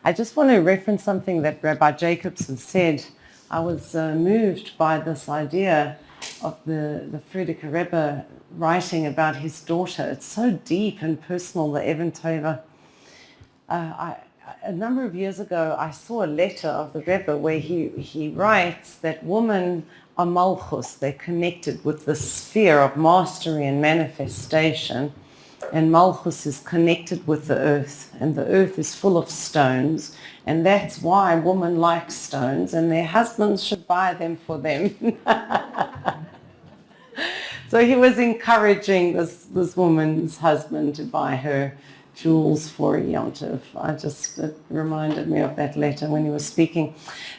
I just want to reference something that Rabbi Jacobson said. I was moved by this idea of the Frierdiker Rebbe writing about his daughter. It's so deep and personal, the Eben Tova. A number of years ago, I saw a letter of the Rebbe where he writes that women are malchus. They're connected with the sphere of mastery and manifestation. And malchus is connected with the earth, and the earth is full of stones, and that's why women like stones, and their husbands should buy them for them. So he was encouraging this woman's husband to buy her jewels for Yom Tov. It reminded me of that letter when he was speaking.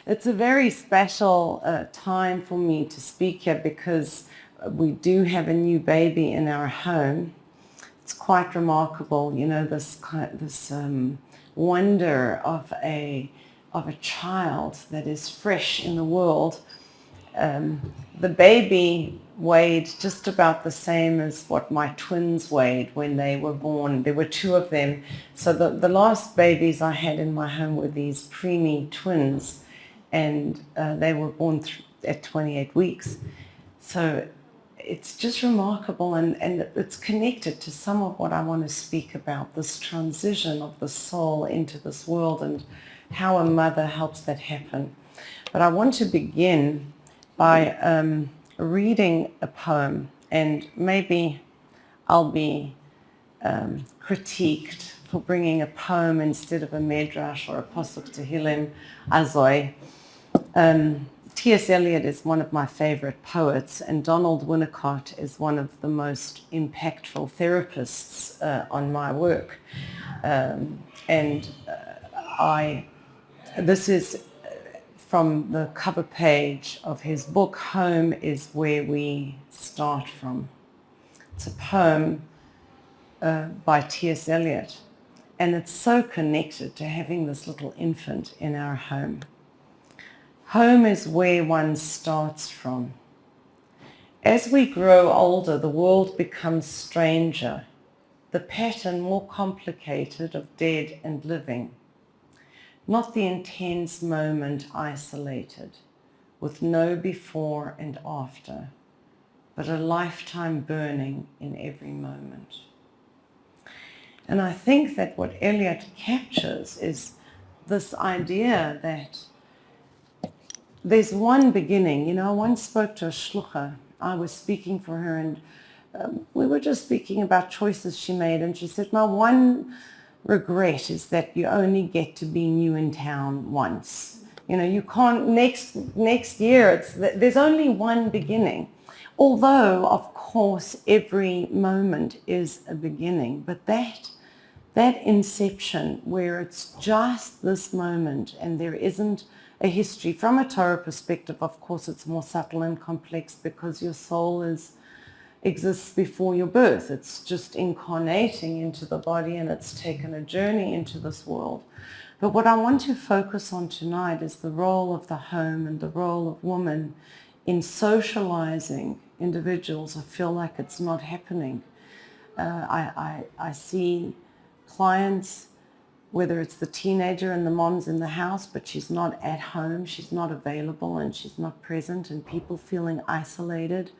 It's a very special time for me to speak here because we do have a new baby in our home. It's quite remarkable, you know, this wonder of a child that is fresh in the world. The baby weighed just about the same as what my twins weighed when they were born. There were two of them. So the last babies I had in my home were these preemie twins, and they were born at 28 weeks. So it's just remarkable, and it's connected to some of what I want to speak about, this transition of the soul into this world and how a mother helps that happen. But I want to begin by reading a poem, and maybe I'll be critiqued for bringing a poem instead of a medrash or a pasuk tehillim azoi. T.S. Eliot is one of my favorite poets, and Donald Winnicott is one of the most impactful therapists on my work. This is from the cover page of his book, Home is Where We Start From. It's a poem by T.S. Eliot, and it's so connected to having this little infant in our home. Home is where one starts from. As we grow older, the world becomes stranger, the pattern more complicated of dead and living. Not the intense moment isolated, with no before and after, but a lifetime burning in every moment. And I think that what Eliot captures is this idea that there's one beginning. You know, I once spoke to a shlucha. I was speaking for her, and we were just speaking about choices she made, and she said, my one regret is that you only get to be new in town once. You know, you can't, next year, there's only one beginning. Although, of course, every moment is a beginning, but that inception where it's just this moment and there isn't a history. From a Torah perspective, of course, it's more subtle and complex because your soul exists before your birth. It's just incarnating into the body, and it's taken a journey into this world. But what I want to focus on tonight is the role of the home and the role of woman in socializing individuals. I feel like it's not happening. I see clients, whether it's the teenager and the mom's in the house, but she's not at home, she's not available, and she's not present, and people feeling isolated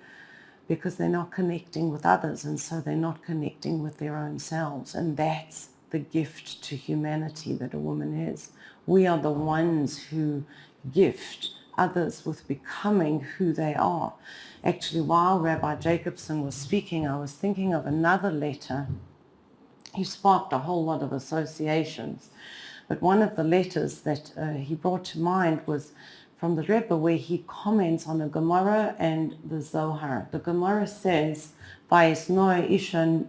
because they're not connecting with others, and so they're not connecting with their own selves. And that's the gift to humanity that a woman is. We are the ones who gift others with becoming who they are. Actually, while Rabbi Jacobson was speaking, I was thinking of another letter. He sparked a whole lot of associations. But one of the letters that he brought to mind was from the Rebbe, where he comments on the Gemara and the Zohar. The Gemara says, Vayis noah isha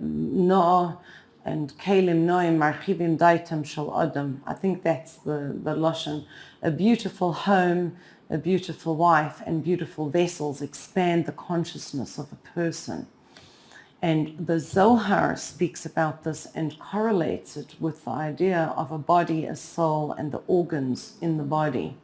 noah and kalim noim marchivim daitam shel adam. I think that's the Lashon. A beautiful home, a beautiful wife, and beautiful vessels expand the consciousness of a person. And the Zohar speaks about this and correlates it with the idea of a body, a soul, and the organs in the body.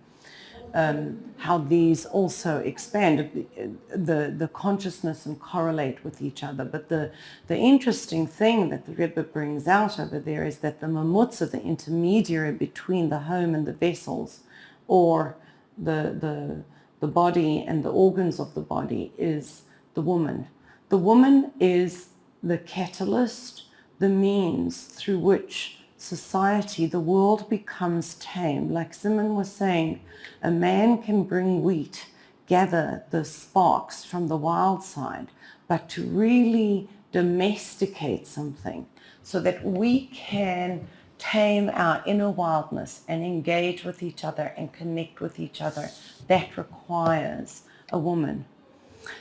how these also expand the consciousness and correlate with each other. But the interesting thing that the Rebbe brings out over there is that the mamutza, the intermediary between the home and the vessels, or the body and the organs of the body, is the woman. The woman is the catalyst, the means through which society, the world, becomes tame. Like Simon was saying, a man can bring wheat, gather the sparks from the wild side, but to really domesticate something so that we can tame our inner wildness and engage with each other and connect with each other, that requires a woman.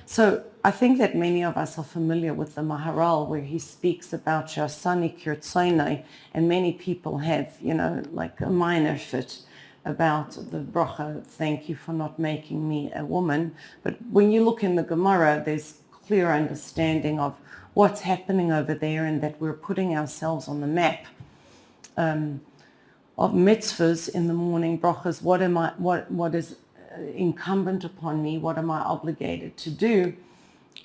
So I think that many of us are familiar with the Maharal, where he speaks about Shasani Kirtsoinai, and many people have, like a minor fit about the bracha, thank you for not making me a woman. But when you look in the Gemara, there's clear understanding of what's happening over there, and that we're putting ourselves on the map of mitzvahs in the morning, brachas, what is incumbent upon me, what am I obligated to do,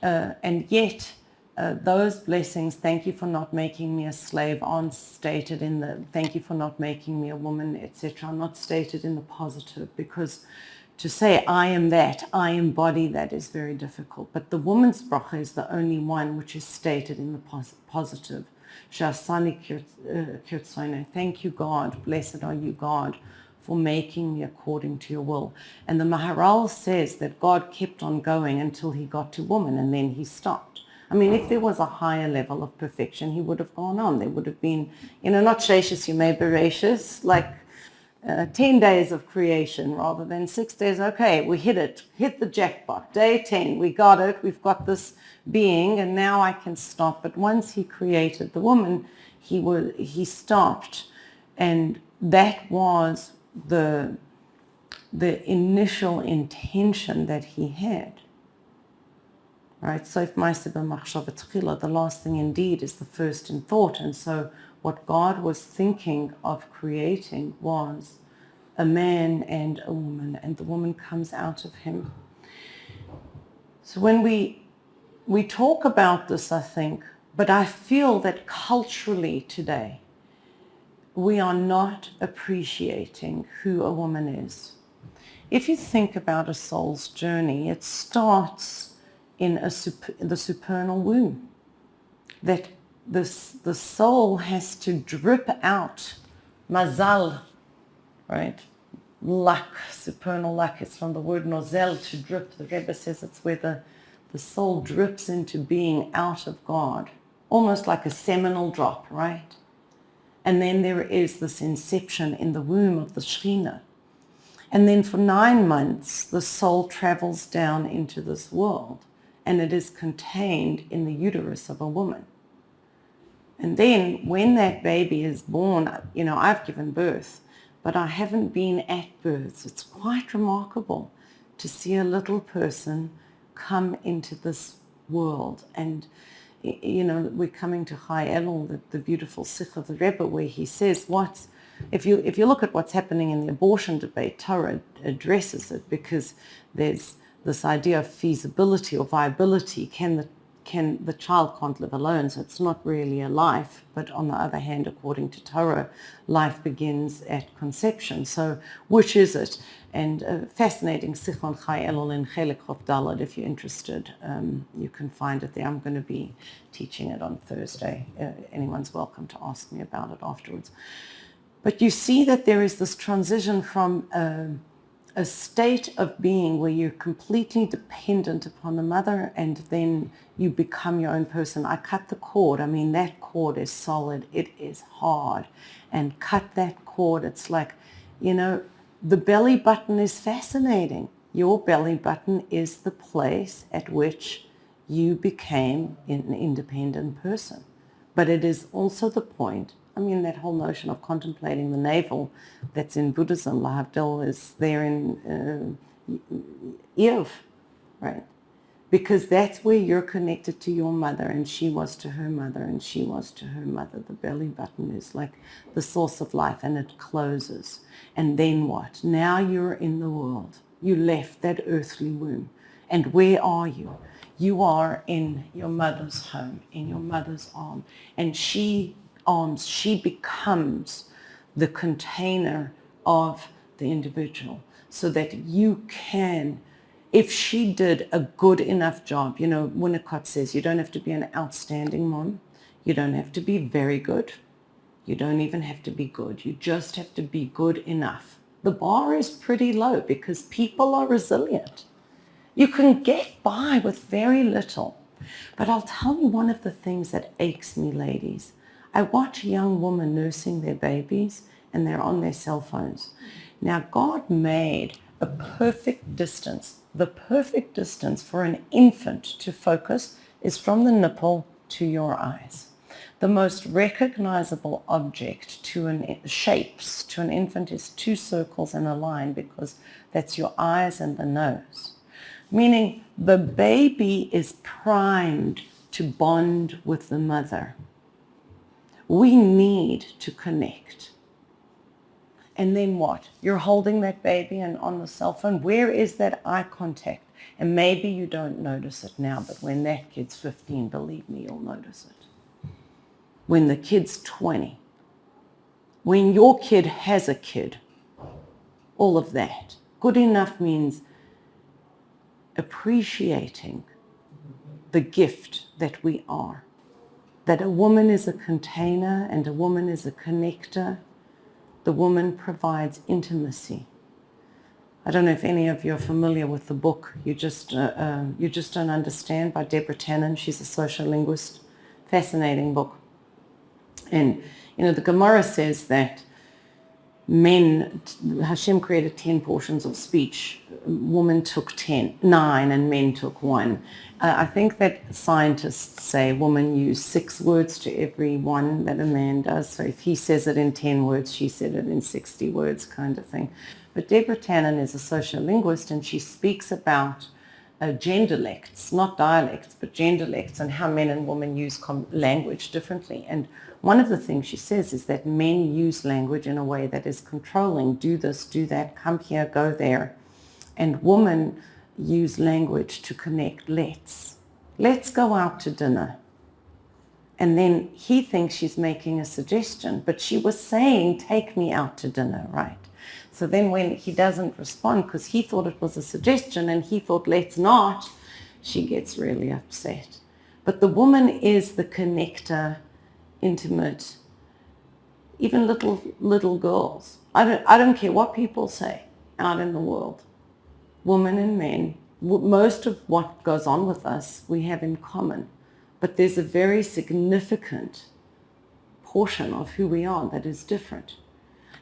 and yet those blessings, thank you for not making me a slave, aren't stated in the thank you for not making me a woman, etc., are not stated in the positive, because to say I am that, I embody that, is very difficult. But the woman's bracha is the only one which is stated in the positive. Shasani kirtsoinai, thank you God, blessed are you God, for making me according to your will. And the Maharal says that God kept on going until he got to woman, and then he stopped. I mean, if there was a higher level of perfection, he would have gone on. There would have been, not Sheshis, you may Bereshis, like 10 days of creation rather than 6 days. Okay, we hit the jackpot. Day 10, we got it. We've got this being, and now I can stop. But once he created the woman, he stopped, and that was the initial intention that he had. Right? So if the last thing indeed is the first in thought. And so what God was thinking of creating was a man and a woman, and the woman comes out of him. So when we talk about this, I think, but I feel that culturally today, we are not appreciating who a woman is. If you think about a soul's journey, it starts in the supernal womb. That the soul has to drip out mazal, right? Luck, supernal luck. It's from the word nozel, to drip. The Rebbe says it's where the soul drips into being out of God, almost like a seminal drop, right? And then there is this inception in the womb of the Shekhinah. And then for 9 months, the soul travels down into this world, and it is contained in the uterus of a woman. And then when that baby is born, I've given birth, but I haven't been at birth. It's quite remarkable to see a little person come into this world. And we're coming to Chai Elul, the beautiful Sikh of the Rebbe, where he says, if you look at what's happening in the abortion debate, Torah addresses it, because there's this idea of feasibility or viability. The child can't live alone, so it's not really a life. But on the other hand, according to Torah, life begins at conception. So which is it? And a fascinating Sikh on Chai Elul in Chelik Chof Daled, if you're interested. You can find it there. I'm going to be teaching it on Thursday. Anyone's welcome to ask me about it afterwards. But you see that there is this transition from a state of being where you're completely dependent upon the mother, and then you become your own person. I cut the cord. I mean, that cord is solid. It is hard. And cut that cord. It's like, the belly button is fascinating. Your belly button is the place at which you became an independent person. But it is also the point, that whole notion of contemplating the navel that's in Buddhism, Lahavdil, is there in Eov, right? Because that's where you're connected to your mother, and she was to her mother, and she was to her mother. The belly button is like the source of life, and it closes. And then what? Now you're in the world. You left that earthly womb. And where are you? You are in your mother's home, in your mother's arm. And she becomes the container of the individual so that you can, if she did a good enough job, Winnicott says you don't have to be an outstanding mom. You don't have to be very good. You don't even have to be good. You just have to be good enough. The bar is pretty low because people are resilient. You can get by with very little. But I'll tell you one of the things that aches me, ladies. I watch a young woman nursing their babies and they're on their cell phones. Now, God made a perfect distance. The perfect distance for an infant to focus is from the nipple to your eyes. The most recognizable object shapes to an infant is two circles and a line because that's your eyes and the nose. Meaning the baby is primed to bond with the mother. We need to connect. And then what? You're holding that baby and on the cell phone. Where is that eye contact? And maybe you don't notice it now, but when that kid's 15, believe me, you'll notice it. When the kid's 20, when your kid has a kid, all of that. Good enough means appreciating the gift that we are. That a woman is a container and a woman is a connector. The woman provides intimacy. I don't know if any of you are familiar with the book You Just Don't Understand by Deborah Tannen. She's a social linguist. Fascinating book. And, the Gemara says that Hashem created 10 portions of speech. Women took 9 and men took 1. I think that scientists say women use 6 words to every one that a man does. So if he says it in 10 words, she said it in 60 words kind of thing. But Deborah Tannen is a social linguist and she speaks about genderlects, not dialects, but genderlects and how men and women use language differently. And one of the things she says is that men use language in a way that is controlling. Do this, do that, come here, go there. And women use language to connect. Let's go out to dinner. And then he thinks she's making a suggestion, but she was saying, take me out to dinner, right? So then when he doesn't respond because he thought it was a suggestion and he thought, let's not, she gets really upset. But the woman is the connector, intimate, even little girls. I don't care what people say out in the world. Women and men, most of what goes on with us we have in common. But there's a very significant portion of who we are that is different.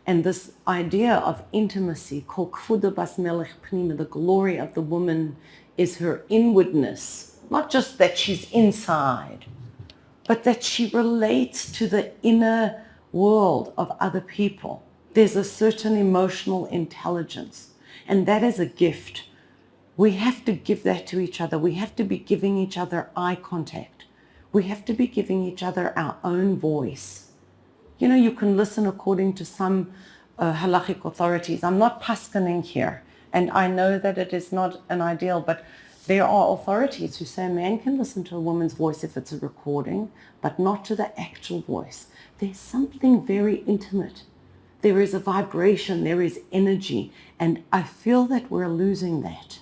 And this idea of intimacy, called kfuda bas melech pnima, the glory of the woman is her inwardness. Not just that she's inside, but that she relates to the inner world of other people. There's a certain emotional intelligence, and that is a gift. We have to give that to each other. We have to be giving each other eye contact. We have to be giving each other our own voice. You can listen according to some halachic authorities. I'm not paskening here, and I know that it is not an ideal, but there are authorities who say a man can listen to a woman's voice if it's a recording, but not to the actual voice. There's something very intimate. There is a vibration, there is energy, and I feel that we're losing that.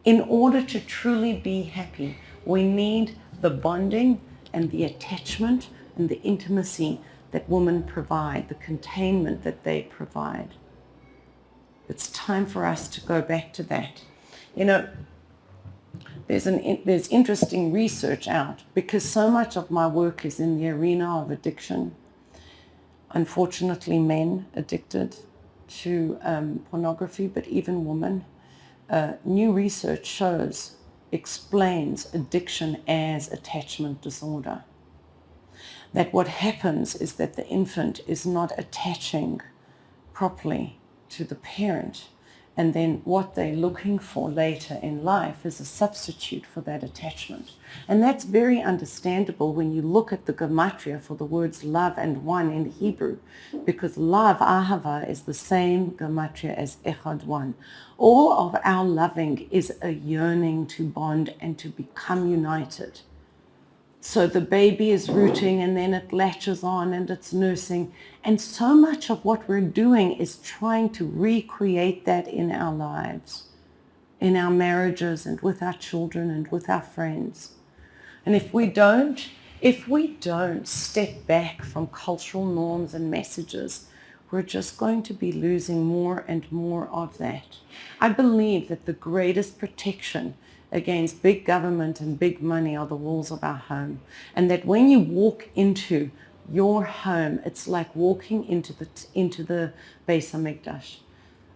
In order to truly be happy, we need the bonding and the attachment and the intimacy that women provide, the containment that they provide. It's time for us to go back to that. There's interesting research out because so much of my work is in the arena of addiction. Unfortunately, men addicted to pornography, but even women. New research explains addiction as attachment disorder. That what happens is that the infant is not attaching properly to the parent. And then what they're looking for later in life is a substitute for that attachment. And that's very understandable when you look at the gematria for the words love and one in Hebrew, because love, ahava, is the same gematria as echad, one. All of our loving is a yearning to bond and to become united. So the baby is rooting and then it latches on and it's nursing. And so much of what we're doing is trying to recreate that in our lives, in our marriages and with our children and with our friends. And if we don't step back from cultural norms and messages, we're just going to be losing more and more of that. I believe that the greatest protection against big government and big money are the walls of our home. And that when you walk into your home, it's like walking into the Beis Hamikdash.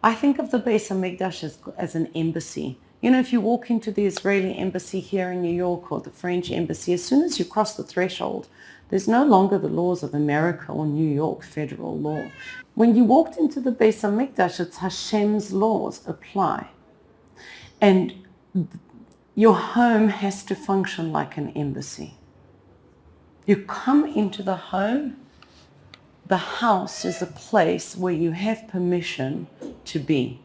I think of the Beis Hamikdash as an embassy. You know, if you walk into the Israeli embassy here in New York or the French embassy, as soon as you cross the threshold, there's no longer the laws of America or New York federal law. When you walked into the Beis Hamikdash, it's Hashem's laws apply. And your home has to function like an embassy. You come into the home, the house is a place where you have permission to be.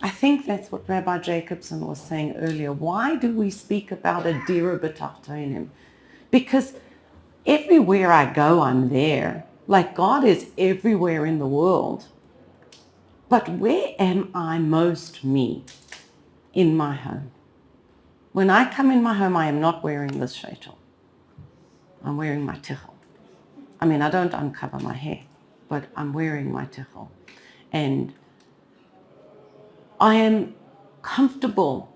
I think that's what Rabbi Jacobson was saying earlier. Why do we speak about a dira b'tachtonim? Because everywhere I go, I'm there. Like God is everywhere in the world. But where am I most me? In my home. When I come in my home, I am not wearing this sheitel. I'm wearing my tichel. I mean, I don't uncover my hair, but I'm wearing my tichel. And I am comfortable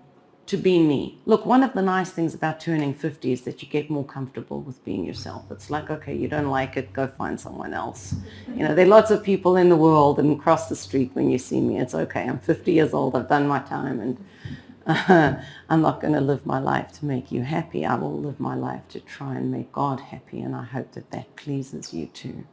to be me. Look, one of the nice things about turning 50 is that you get more comfortable with being yourself. It's like, okay, you don't like it, go find someone else. You know, there are lots of people in the world, and cross the street when you see me, it's okay. I'm 50 years old, I've done my time, and I'm not going to live my life to make you happy. I will live my life to try and make God happy, and I hope that that pleases you too.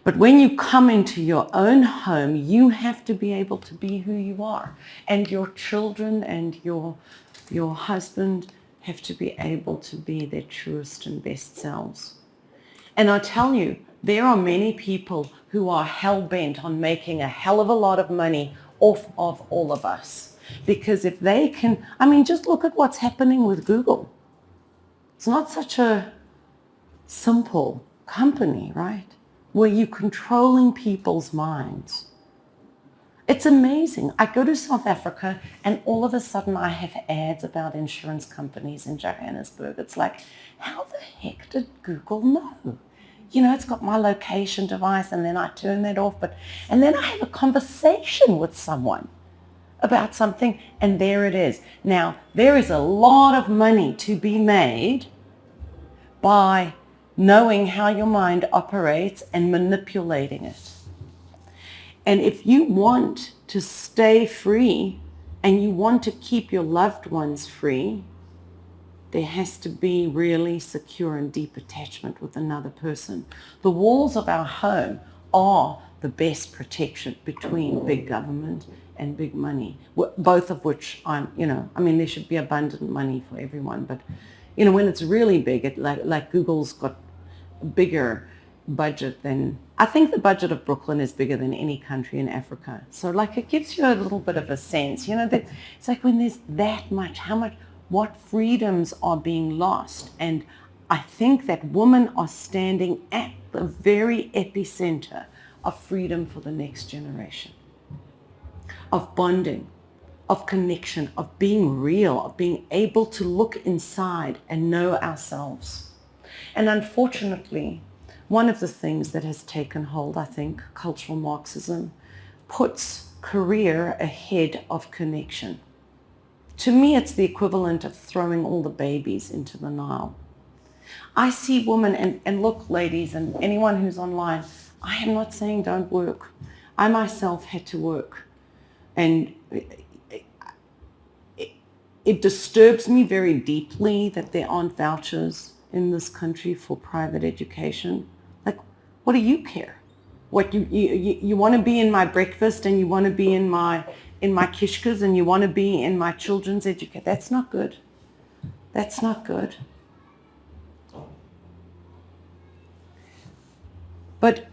But when you come into your own home, you have to be able to be who you are. And your children and your husband have to be able to be their truest and best selves. And I tell you, there are many people who are hell-bent on making a hell of a lot of money off of all of us. Because if they can, I mean, just look at what's happening with Google. It's not such a simple company, right? Where you're controlling people's minds. It's amazing. I go to South Africa and all of a sudden I have ads about insurance companies in Johannesburg. It's like, how the heck did Google know? You know, it's got my location device, and then I turn that off. And then I have a conversation with someone about something, and there it is. Now, there is a lot of money to be made by knowing how your mind operates and manipulating it. And if you want to stay free and you want to keep your loved ones free, there has to be really secure and deep attachment with another person. The walls of our home are the best protection between big government and big money, both of which there should be abundant money for everyone, but when it's really big, like Google's got a bigger budget than, I think the budget of Brooklyn is bigger than any country in Africa. So it gives you a little bit of a sense, that it's like when there's that much, what freedoms are being lost. And I think that women are standing at the very epicenter of freedom for the next generation, of bonding, of connection, of being real, of being able to look inside and know ourselves. And unfortunately, one of the things that has taken hold, I think, cultural Marxism, puts career ahead of connection. To me, it's the equivalent of throwing all the babies into the Nile. I see women, and look, ladies, and anyone who's online, I am not saying don't work. I myself had to work. And it disturbs me very deeply that there aren't vouchers in this country for private education. Like, what do you care? What you want to be in my breakfast, and you want to be in my kishkas, and you want to be in my children's education. That's not good. That's not good. But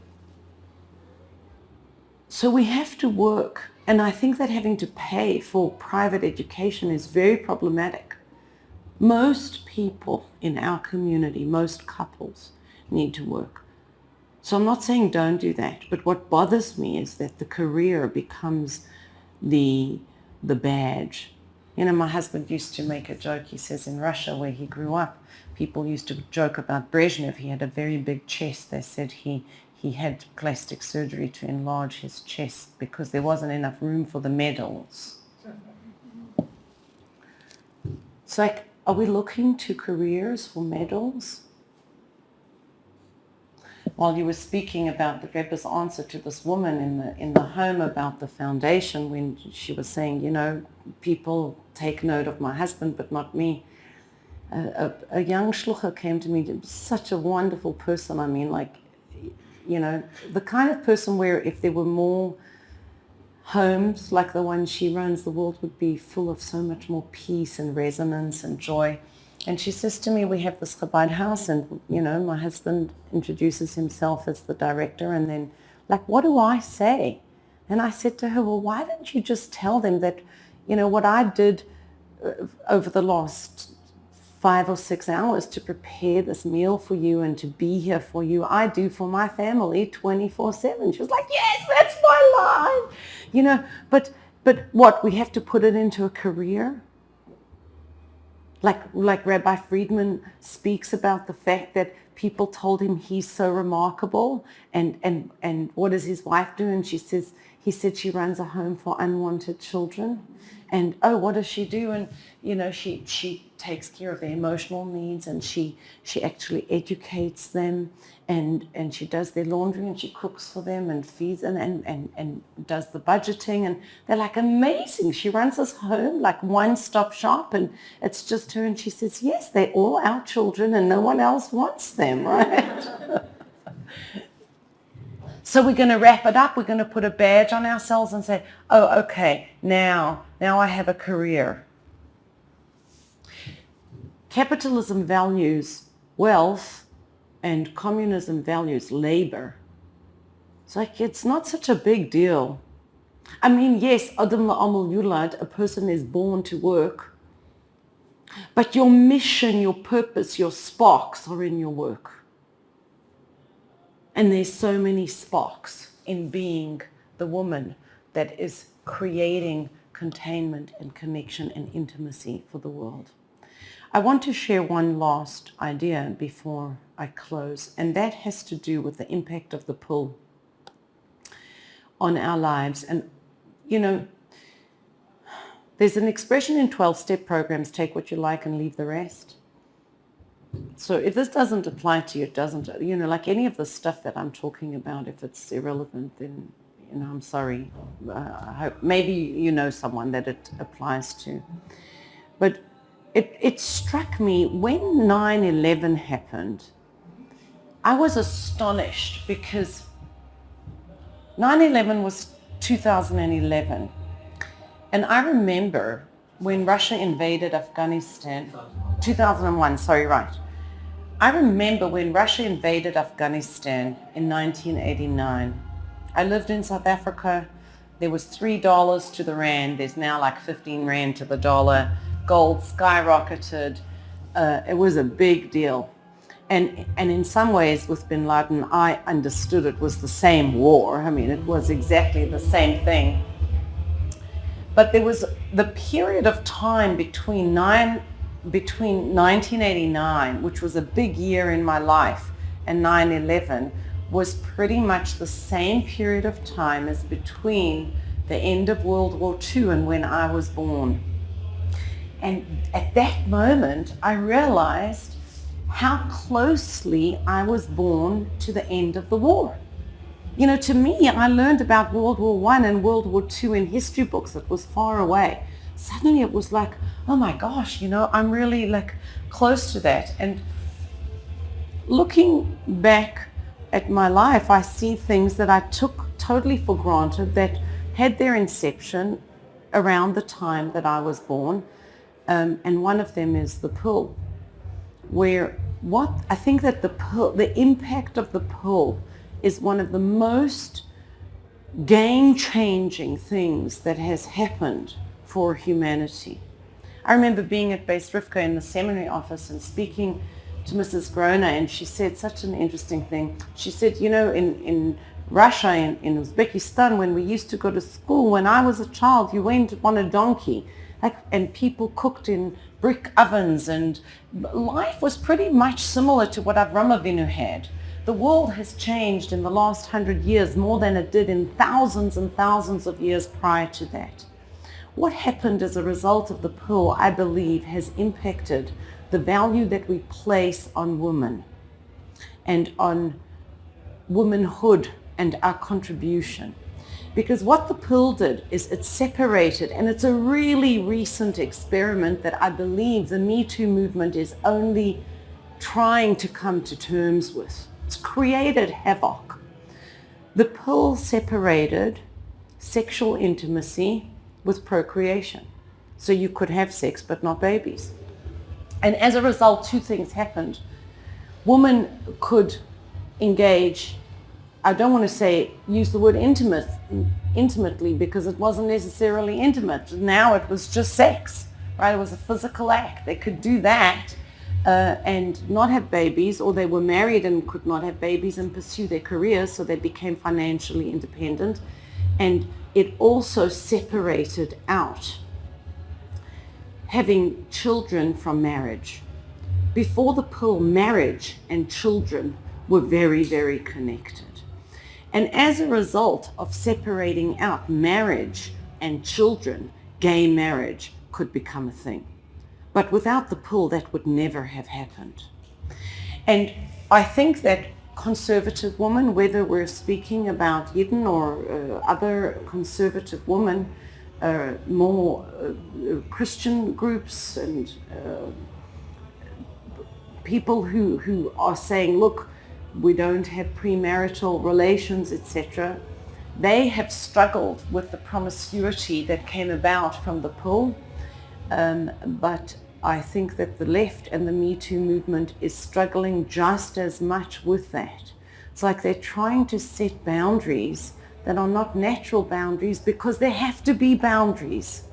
so we have to work, and I think that having to pay for private education is very problematic. Most people in our community, most couples, need to work. So I'm not saying don't do that, but what bothers me is that the career becomes the badge. You know, my husband used to make a joke. He says in Russia, where he grew up, people used to joke about Brezhnev. He had a very big chest. They said he had plastic surgery to enlarge his chest because there wasn't enough room for the medals. It's like, are we looking to careers for medals? While you were speaking about the Rebbe's answer to this woman in the home about the foundation, when she was saying, you know, people take note of my husband, but not me. A young shlucha came to me, such a wonderful person. I mean, like, you know, the kind of person where if there were more homes like the one she runs, the world would be full of so much more peace and resonance and joy. And she says to me, we have this Chabad house, and, you know, my husband introduces himself as the director, and then, like, what do I say? And I said to her, well, why don't you just tell them that, you know, what I did over the last 5 or 6 hours to prepare this meal for you and to be here for you, I do for my family 24/7. She was like, yes, that's my line. You know, but what, we have to put it into a career? Like Rabbi Friedman speaks about the fact that people told him he's so remarkable, and what does his wife do? And he said she runs a home for unwanted children. And oh, what does she do? And you know, she takes care of their emotional needs, and she actually educates them, and she does their laundry, and she cooks for them and feeds and does the budgeting, and they're like amazing. She runs this home like one-stop shop, and it's just her. And she says, yes, they're all our children, and no one else wants them, right? So we're going to wrap it up. We're going to put a badge on ourselves and say, oh, okay, now I have a career. Capitalism values wealth and communism values labor. It's like, it's not such a big deal. I mean, yes, Adam la'amal yulad, a person is born to work, but your mission, your purpose, your sparks are in your work. And there's so many sparks in being the woman that is creating containment and connection and intimacy for the world. I want to share one last idea before I close, and that has to do with the impact of the pull on our lives. And, you know, there's an expression in 12-step programs, take what you like and leave the rest. So if this doesn't apply to you, it doesn't, you know, like any of the stuff that I'm talking about, if it's irrelevant, then, you know, I'm sorry. I hope maybe you know someone that it applies to. But it struck me when 9/11 happened, I was astonished because 9/11 was 2011. And I remember when Russia invaded Afghanistan, 2001, sorry, right. I remember when Russia invaded Afghanistan in 1989. I lived in South Africa. There was $3 to the rand. There's now like 15 rand to the dollar. Gold skyrocketed. It was a big deal. And in some ways with bin Laden, I understood it was the same war. I mean, it was exactly the same thing. But there was the period of time between 1989, which was a big year in my life, and 9/11 was pretty much the same period of time as between the end of World War II and when I was born. And at that moment, I realized how closely I was born to the end of the war. You know, to me, I learned about World War I and World War II in history books. It was far away. Suddenly it was like, oh my gosh, you know, I'm really like close to that. And looking back at my life, I see things that I took totally for granted that had their inception around the time that I was born. And one of them is the pill, where I think that the impact of the pill is one of the most game-changing things that has happened for humanity. I remember being at Beis Rivka in the seminary office and speaking to Mrs. Groner, and she said such an interesting thing. She said, you know, in Russia, in Uzbekistan, when we used to go to school, when I was a child, you went on a donkey, and people cooked in brick ovens, and life was pretty much similar to what Avram Avinu had. The world has changed in the last 100 years more than it did in thousands and thousands of years prior to that. What happened as a result of the pill, I believe, has impacted the value that we place on women and on womanhood and our contribution. Because what the pill did is it separated, and it's a really recent experiment that I believe the Me Too movement is only trying to come to terms with. It's created havoc. The pill separated sexual intimacy with procreation. So you could have sex but not babies. And as a result, two things happened. Women could engage, I don't want to use the word intimately, because it wasn't necessarily intimate. Now it was just sex, right? It was a physical act. They could do that and not have babies, or they were married and could not have babies and pursue their careers, so they became financially independent. And it also separated out having children from marriage. Before the pill, marriage and children were very, very connected. And as a result of separating out marriage and children, gay marriage could become a thing. But without the pill, that would never have happened. And I think that conservative women, whether we're speaking about Yidden or other conservative women, more Christian groups and people who are saying, look, we don't have premarital relations, etc., they have struggled with the promiscuity that came about from the pill. But I think that the left and the Me Too movement is struggling just as much with that. It's like they're trying to set boundaries that are not natural boundaries because there have to be boundaries.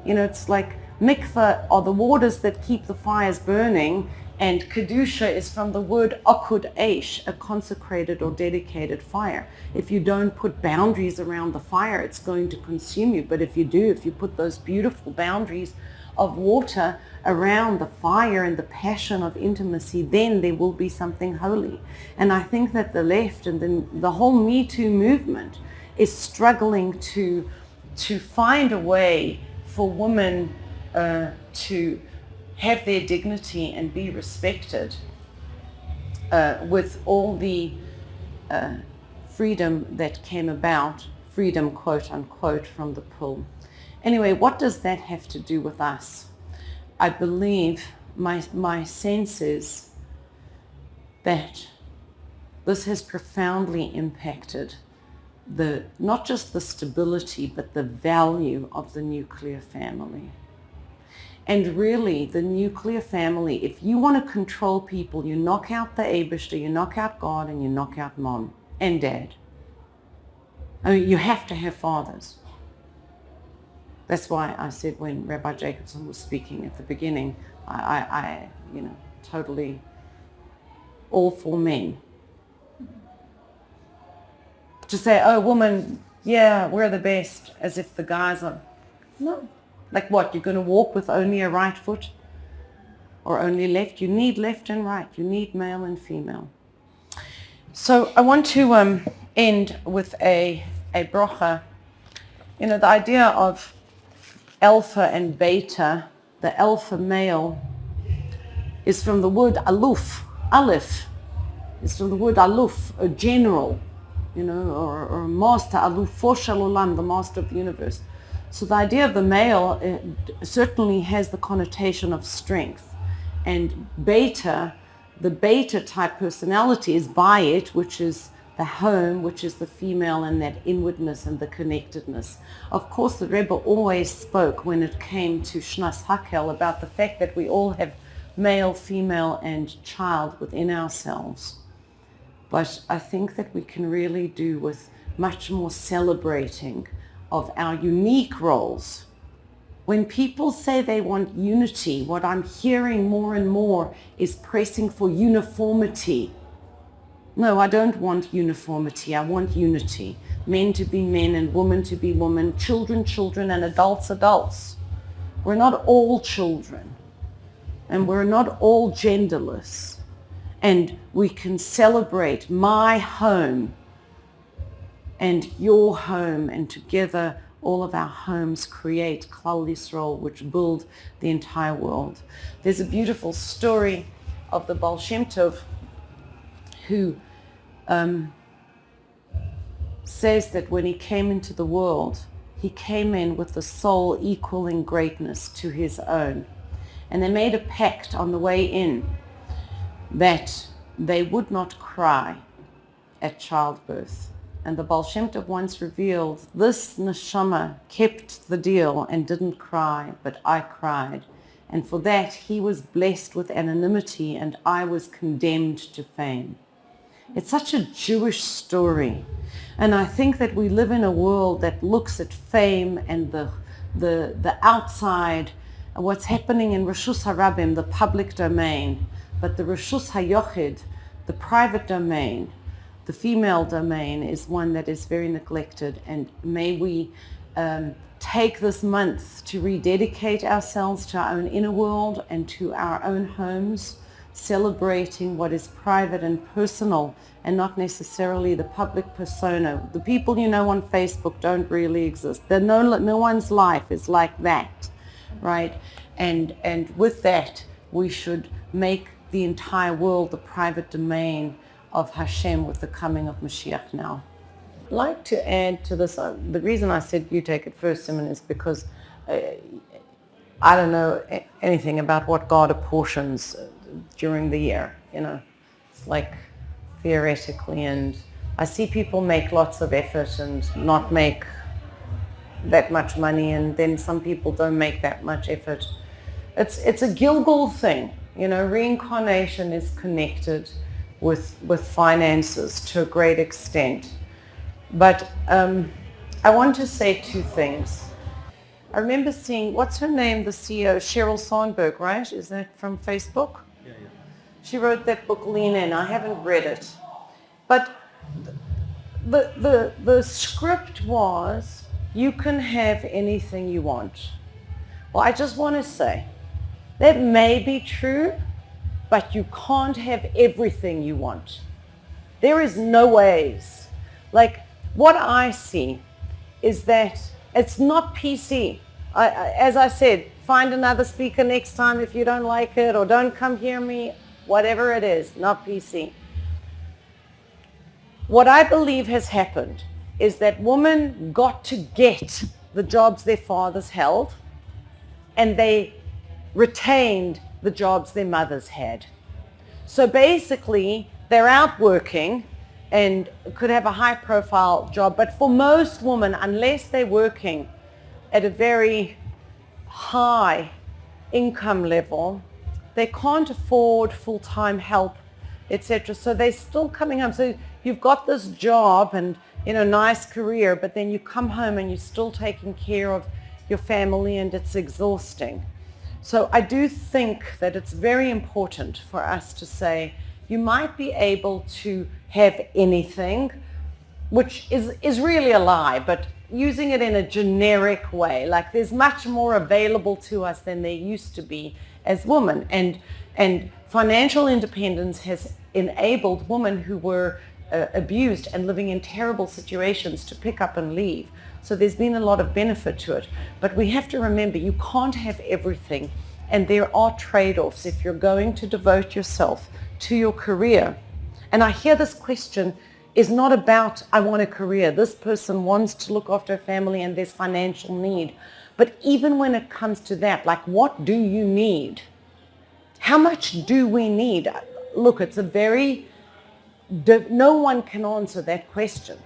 You know, it's like mikveh are the waters that keep the fires burning, and kedusha is from the word akud eish, a consecrated or dedicated fire. If you don't put boundaries around the fire, it's going to consume you. But if you do, if you put those beautiful boundaries of water around the fire and the passion of intimacy, then there will be something holy. And I think that the left and the whole Me Too movement is struggling to find a way for women to have their dignity and be respected with all the freedom that came about, freedom quote unquote, from the pill. Anyway, what does that have to do with us? I believe my sense is that this has profoundly impacted not just the stability, but the value of the nuclear family. And really, the nuclear family, if you want to control people, you knock out the Eibishter, you knock out God, and you knock out mom and dad. I mean, you have to have fathers. That's why I said when Rabbi Jacobson was speaking at the beginning, I totally all for men. To say, oh, woman, yeah, we're the best, as if the guys are, no. Like what, you're going to walk with only a right foot or only left? You need left and right. You need male and female. So I want to end with a brocha. You know, the idea of alpha and beta, the alpha male, is from the word aluf, aleph. It's from the word aluf, a general, you know, or a master, aluf foshal olam, the master of the universe. So the idea of the male certainly has the connotation of strength. And beta the beta type personality is by it, which is the home, which is the female, and that inwardness and the connectedness. Of course, the Rebbe always spoke when it came to Shnas Hakel about the fact that we all have male, female, and child within ourselves. But I think that we can really do with much more celebrating of our unique roles. When people say they want unity, what I'm hearing more and more is pressing for uniformity. No, I don't want uniformity. I want unity. Men to be men and women to be women, children, children, and adults, adults. We're not all children, and we're not all genderless. And we can celebrate my home and your home, and together all of our homes create Klal Yisrael, which build the entire world. There's a beautiful story of the Baal Shem Tov who says that when he came into the world, he came in with the soul equal in greatness to his own. And they made a pact on the way in that they would not cry at childbirth. And the Baal Shem Tov once revealed, this neshama kept the deal and didn't cry, but I cried. And for that, he was blessed with anonymity and I was condemned to fame. It's such a Jewish story. And I think that we live in a world that looks at fame and the outside, what's happening in Reshus HaRabim, the public domain, but the Reshus HaYochid, the private domain, the female domain, is one that is very neglected. And may we take this month to rededicate ourselves to our own inner world and to our own homes, celebrating what is private and personal and not necessarily the public persona. The people you know on Facebook don't really exist. No one's life is like that, right? And with that, we should make the entire world the private domain of Hashem with the coming of Mashiach now. I'd like to add to this, the reason I said you take it first, Simon, is because I don't know anything about what God apportions during the year, it's like theoretically, and I see people make lots of effort and not make that much money, and then some people don't make that much effort. It's a Gilgal thing, reincarnation is connected with finances to a great extent. But I want to say two things. I remember seeing, what's her name, the CEO, Sheryl Sandberg, right? Is that from Facebook? Yeah. She wrote that book, Lean In. I haven't read it. But the script was, you can have anything you want. Well, I just want to say, that may be true, but you can't have everything you want. There is no ways. Like, what I see is that it's not PC. As I said, find another speaker next time if you don't like it, or don't come hear me, whatever it is, not PC. What I believe has happened is that women got to get the jobs their fathers held, and they retained the jobs their mothers had. So basically, they're out working and could have a high-profile job. But for most women, unless they're working at a very high income level, they can't afford full-time help, etc. So they're still coming home. So you've got this job and, nice career, but then you come home and you're still taking care of your family, and it's exhausting. So I do think that it's very important for us to say, you might be able to have anything, which is really a lie, but using it in a generic way, like there's much more available to us than there used to be as women. And financial independence has enabled women who were abused and living in terrible situations to pick up and leave. So there's been a lot of benefit to it. But we have to remember, you can't have everything. And there are trade-offs if you're going to devote yourself to your career. And I hear this question is not about, I want a career. This person wants to look after a family and there's financial need. But even when it comes to that, like, what do you need? How much do we need? look, it's a very, no one can answer that question.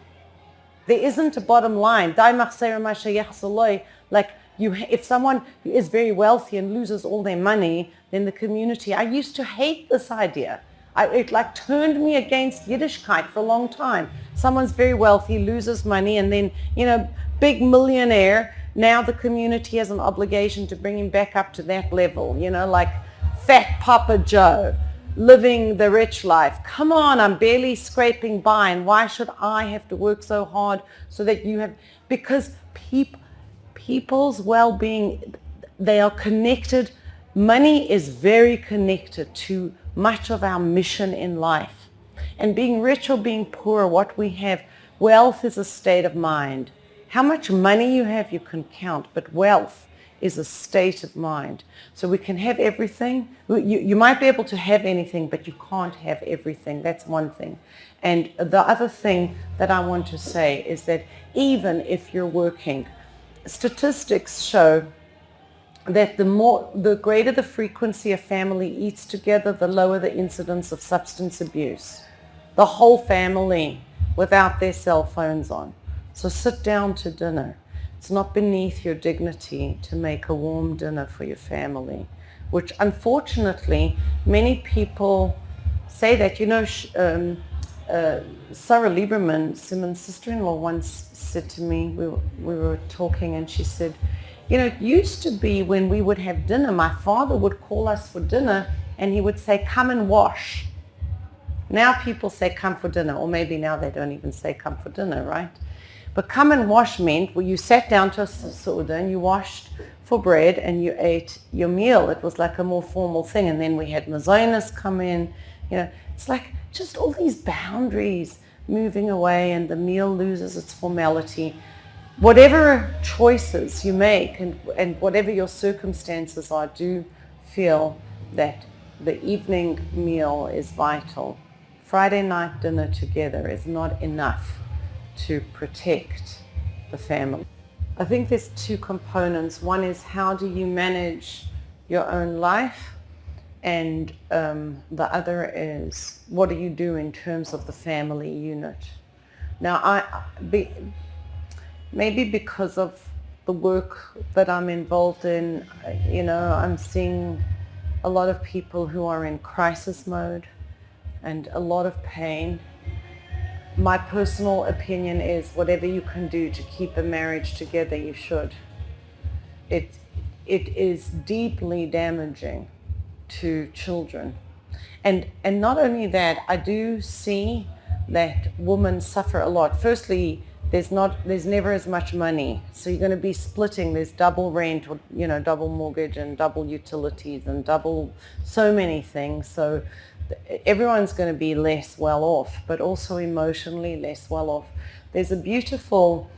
There isn't a bottom line. Like if someone is very wealthy and loses all their money, then the community, I used to hate this idea. It like turned me against Yiddishkeit for a long time. Someone's very wealthy, loses money, and then, big millionaire, now the community has an obligation to bring him back up to that level, like Fat Papa Joe, living the rich life. Come on, I'm barely scraping by, and why should I have to work so hard so that you have, because people's well-being, they are connected. Money is very connected to much of our mission in life. And being rich or being poor, what we have, wealth is a state of mind. How much money you have, you can count, but wealth is a state of mind. So we can have everything. You might be able to have anything, but you can't have everything. That's one thing. And the other thing that I want to say is that even if you're working, statistics show that the greater the frequency a family eats together, the lower the incidence of substance abuse. The whole family without their cell phones on. So sit down to dinner. It's not beneath your dignity to make a warm dinner for your family, which unfortunately many people say that. Sarah Lieberman, Simon's sister-in-law, once said to me, we were talking, and she said, it used to be when we would have dinner, my father would call us for dinner and he would say, come and wash. Now people say come for dinner, or maybe now they don't even say come for dinner, right? But come and wash meant, well, you sat down to a Suda and you washed for bread and you ate your meal. It was like a more formal thing. And then we had mazonas come in. It's like just all these boundaries moving away, and the meal loses its formality. Whatever choices you make and whatever your circumstances are, do feel that the evening meal is vital. Friday night dinner together is not enough to protect the family. I think there's two components. One is, how do you manage your own life? And the other is, what do you do in terms of the family unit? Now, maybe because of the work that I'm involved in, I'm seeing a lot of people who are in crisis mode and a lot of pain. My personal opinion is, whatever you can do to keep a marriage together, you should. It is deeply damaging to children. And not only that, I do see that women suffer a lot. Firstly, there's never as much money. So you're going to be splitting. There's double rent, or, double mortgage and double utilities and double so many things. So everyone's going to be less well off, but also emotionally less well off. There's a beautiful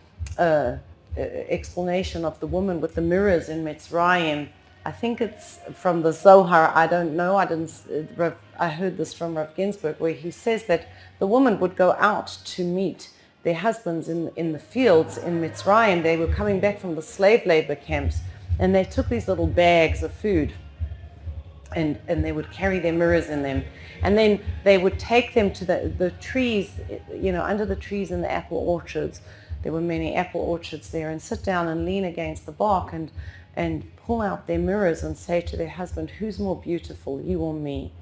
explanation of the woman with the mirrors in Mitzrayim. I think it's from the Zohar. I don't know. I heard this from Rav Ginsburg, where he says that the woman would go out to meet their husbands in the fields in Mitzrayim. They were coming back from the slave labor camps, and they took these little bags of food, and they would carry their mirrors in them. And then they would take them to the trees, under the trees in the apple orchards. There were many apple orchards there, and sit down and lean against the bark and pull out their mirrors and say to their husband, who's more beautiful, you or me?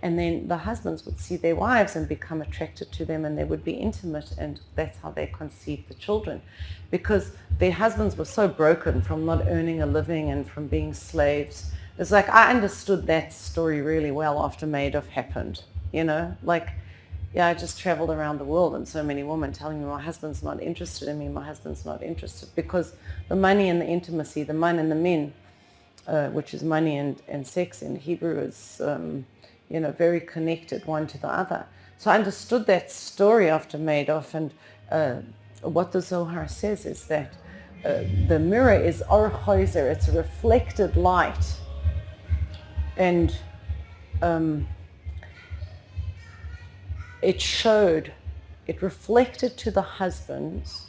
And then the husbands would see their wives and become attracted to them, and they would be intimate, and that's how they conceived the children. Because their husbands were so broken from not earning a living and from being slaves. It's like, I understood that story really well after Madoff happened, I just traveled around the world, and so many women telling me, my husband's not interested in me, my husband's not interested, because the money and the intimacy, the man and the min, which is money and sex in Hebrew, is, very connected one to the other. So I understood that story after Madoff, and what the Zohar says is that the mirror is Or Choizer, it's a reflected light. And it reflected to the husbands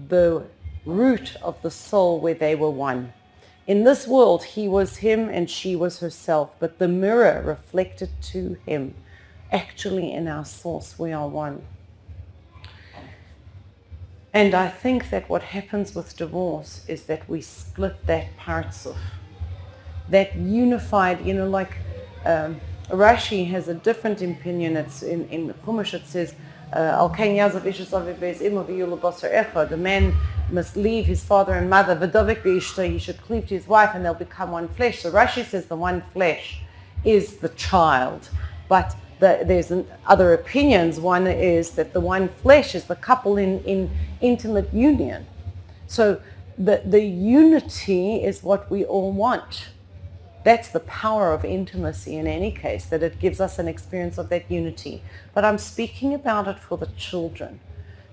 the root of the soul where they were one. In this world, he was him and she was herself, but the mirror reflected to him. Actually, in our source, we are one. And I think that what happens with divorce is that we split that parts of that unified, like Rashi has a different opinion. It's in Chumash it says, the man must leave his father and mother, he should cleave to his wife and they'll become one flesh. So Rashi says the one flesh is the child. But there's other opinions. One is that the one flesh is the couple in intimate union. So the unity is what we all want. That's the power of intimacy in any case, that it gives us an experience of that unity. But I'm speaking about it for the children.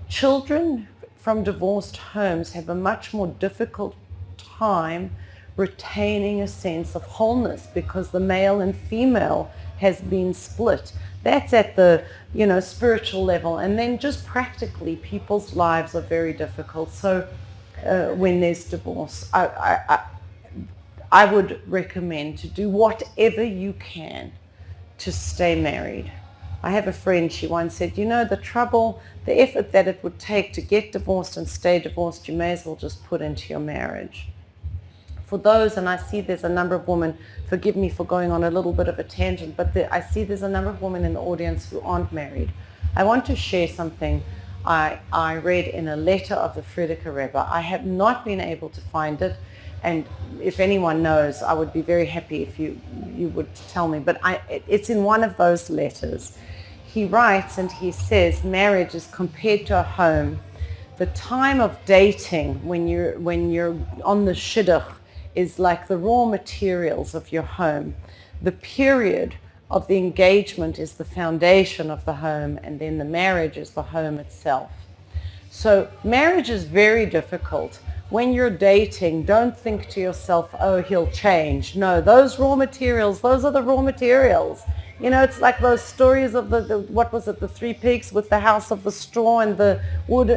Children from divorced homes have a much more difficult time retaining a sense of wholeness because the male and female has been split. That's at the spiritual level. And then just practically, people's lives are very difficult. So when there's divorce, I would recommend to do whatever you can to stay married. I have a friend, she once said, the effort that it would take to get divorced and stay divorced, you may as well just put into your marriage. For those, and I see there's a number of women, forgive me for going on a little bit of a tangent, but I see there's a number of women in the audience who aren't married. I want to share something I read in a letter of the Frierdiker Rebbe. I have not been able to find it. And if anyone knows, I would be very happy if you would tell me. But it's in one of those letters. He writes and he says, marriage is compared to a home. The time of dating, when you're on the shidduch, is like the raw materials of your home. The period of the engagement is the foundation of the home, and then the marriage is the home itself. So marriage is very difficult. When you're dating, don't think to yourself, oh, he'll change. No, those raw materials, those are the raw materials. It's like those stories of the 3 pigs with the house of the straw and the wood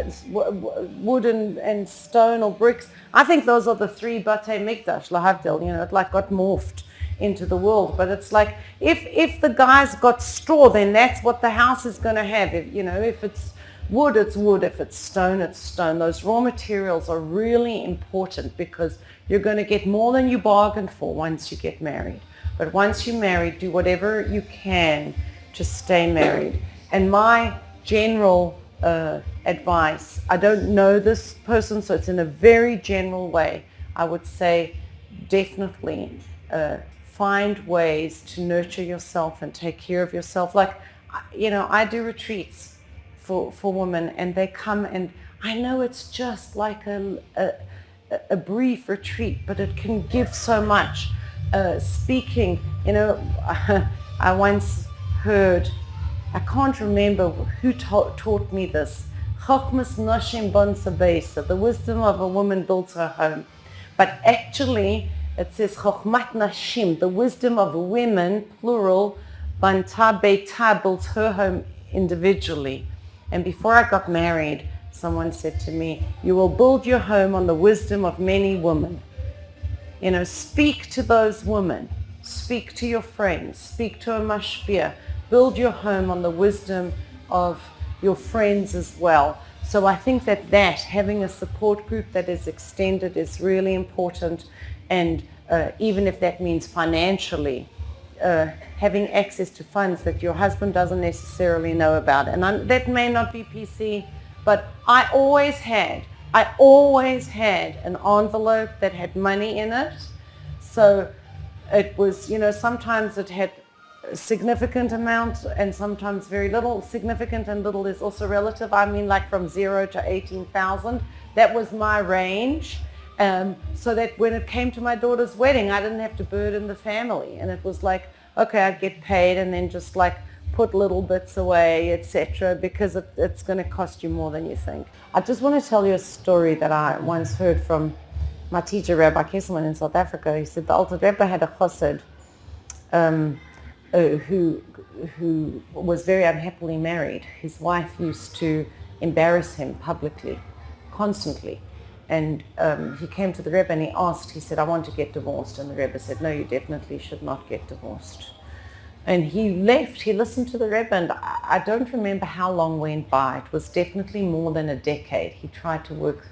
and stone or bricks. I think those are the 3 Batei Mikdash, lahavdil, it like got morphed into the world. But it's like, if the guy's got straw, then that's what the house is going to have. If it's wood, it's wood. If it's stone, it's stone. Those raw materials are really important because you're going to get more than you bargained for once you get married. But once you're married, do whatever you can to stay married. And my general advice, I don't know this person, so it's in a very general way. I would say definitely find ways to nurture yourself and take care of yourself. Like, I do retreats for women, and they come, and I know it's just like a brief retreat, but it can give so much. Speaking, I once heard, I can't remember who taught me this, Chokmas Noshim Bon Sabesa, the wisdom of a woman builds her home. But actually, it says Chokmat Nashim, the wisdom of women, plural, Banta Beita, builds her home individually. And before I got married, someone said to me, you will build your home on the wisdom of many women. Speak to those women, speak to your friends, speak to a mashpia, build your home on the wisdom of your friends as well. So I think that having a support group that is extended is really important, and even if that means financially, having access to funds that your husband doesn't necessarily know about. And that may not be PC, but I always had an envelope that had money in it. So it was, sometimes it had a significant amount and sometimes very little. Significant and little is also relative. I mean, like from 0 to 18,000. That was my range. So that when it came to my daughter's wedding, I didn't have to burden the family. And it was like, okay, I'd get paid and then just like put little bits away, etc., because it's going to cost you more than you think. I just want to tell you a story that I once heard from my teacher, Rabbi Kesselman in South Africa. He said the Alter Rebbe had a chassid who was very unhappily married. His wife used to embarrass him publicly, constantly. And he came to the Rebbe and he said, I want to get divorced. And the Rebbe said, no, you definitely should not get divorced. And he left, he listened to the Rebbe, and I don't remember how long went by. It was definitely more than a decade. He tried to work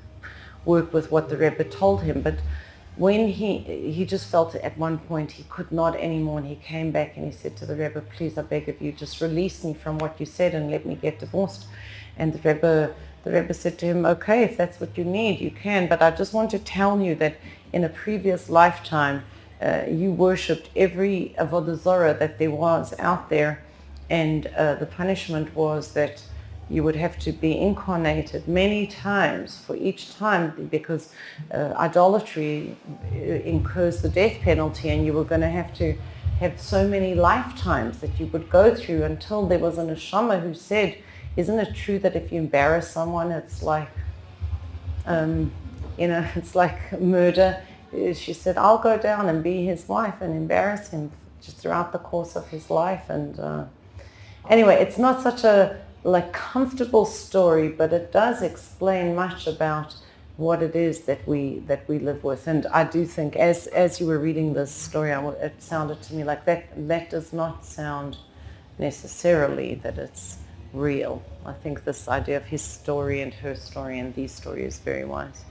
with what the Rebbe told him, but when he just felt at one point he could not anymore, and he came back and he said to the Rebbe, please, I beg of you, just release me from what you said and let me get divorced. And the Rebbe said to him, okay, if that's what you need, you can, but I just want to tell you that in a previous lifetime, you worshipped every avodah zarah that there was out there, and the punishment was that you would have to be incarnated many times for each time, because idolatry incurs the death penalty, and you were going to have so many lifetimes that you would go through until there was an neshama who said, isn't it true that if you embarrass someone, it's like, it's like murder? She said, I'll go down and be his wife and embarrass him just throughout the course of his life. And anyway, it's not such a comfortable story, but it does explain much about what it is that we live with. And I do think, as you were reading this story, it sounded to me like that does not sound necessarily that it's real. I think this idea of his story and her story and these stories is very wise.